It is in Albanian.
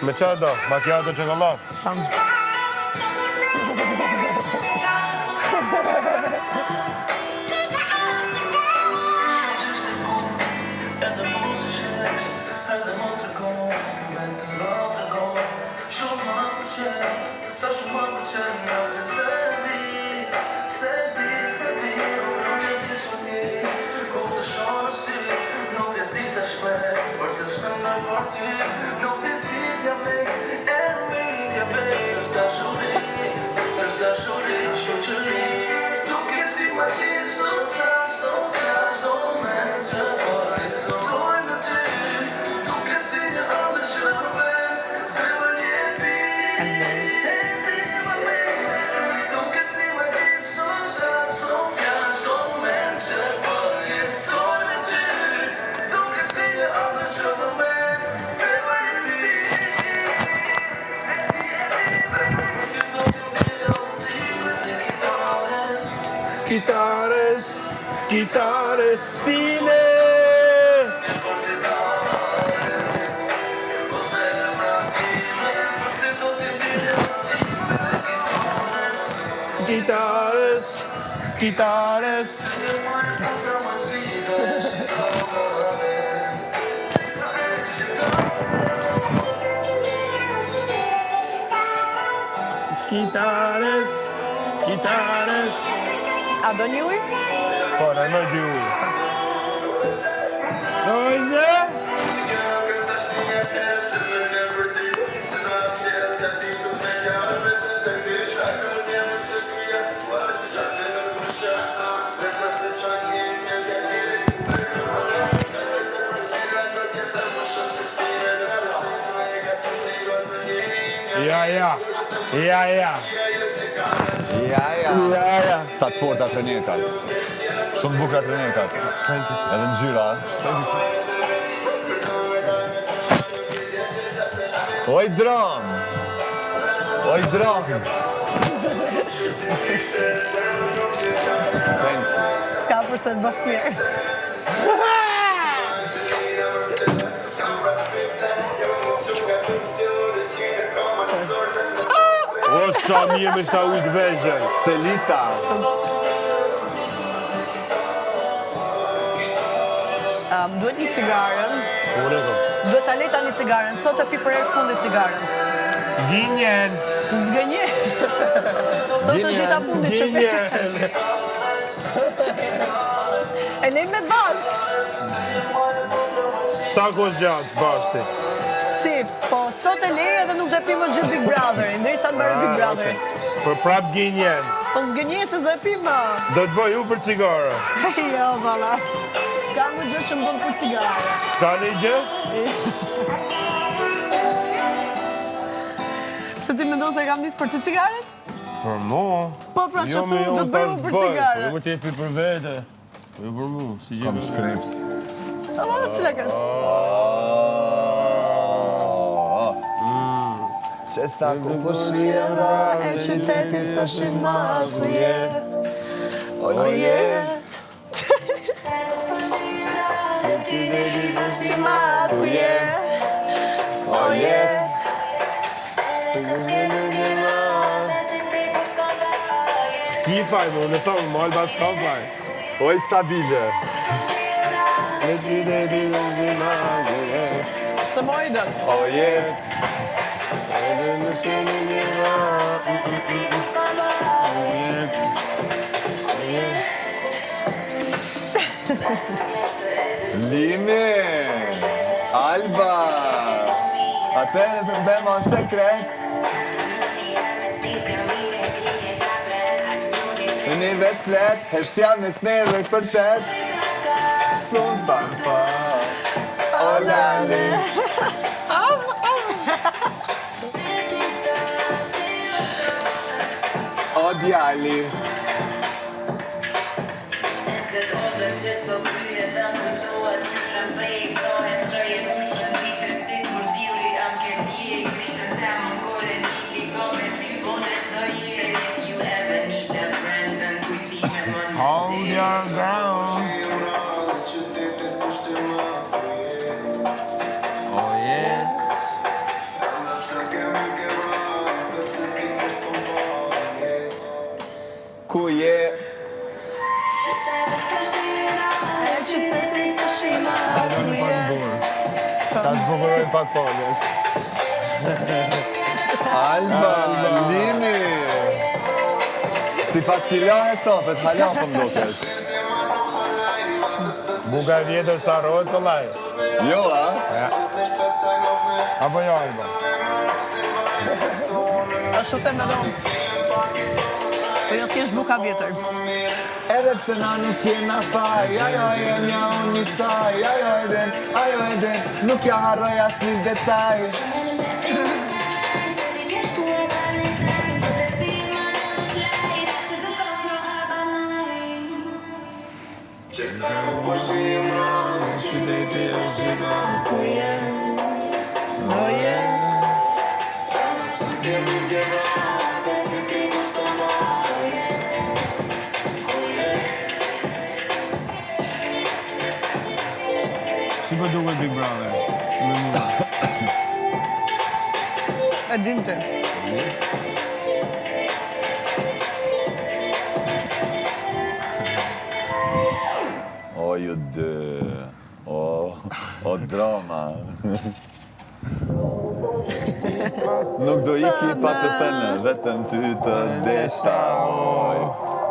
Me qa do? Macchiato çokolat? Chitarre stile. Guitares. Guitares. A do një ujë? Po, në dy ujë. Dojze? Ja. Sa të forta trenerkat. Shumë bukra trenerkat. Edhe ngjyra. Oj dram. S'ka përse të bëf mirë. O, sa mje me shta ujtë vegjën. Selita. Duhet një cigarën. Duhet ta leta një cigarën. Sot e pi për herë fundit cigarën. Ginjen. Zgënje. Sot është dita fundit që e lej me bazë. Sa ko gjatë, bashti? Si, po sot e lej edhe nuk dhe pi më gjithë Big Brotherin, ndërsa të bërë Big Brotherin. Për prap ginjen. Po zgënje se zë pi më. Do të bëj u për cigara. Jo, valla. Ka më gjë që më bënë për cigara. Ska në i gjë? Se ti me do se kam nisë për të cigaret? Për mu. Po, pra që thu, do të bëjmë për cigare. Jo, të jepi për vete. Jo për mu, si gjë. Kam shkrips. A ma dhe cila ka? Që sa ku përshira E qyteti së shima ku jet. O jet. E qyteti së shima ku jet. O jet. Skifaj, më në thonë, më alba skafaj. Oj Sabine. Se moj dën. O jet. Limi. Alba. Atëre të bëjmë në sekret. Në një veslet, heshtja me sneve për tet. Sun pampa. O lale. O djali. Hold your ground. Oh yeah. Ku je? Ta zbukurojnë pak po, ne. Alba, Limi! Si pas kilane sopet, hala për mdokes. Buka e vjetër sa rojt të laj. Jo, a? Apo jo, Alba? Ashtu të me donë. Po jo t'jesh buka vjetër. Edhe pse na nuk jena faj, ajo e nja unë njësaj, ajo e den, nuk ja harroj as një detaj. Si po duket Big Brother? Me mua. E dim të. O, ju dë, o drama. Nuk do iki pa të pene, vetëm ty të deshta, oj.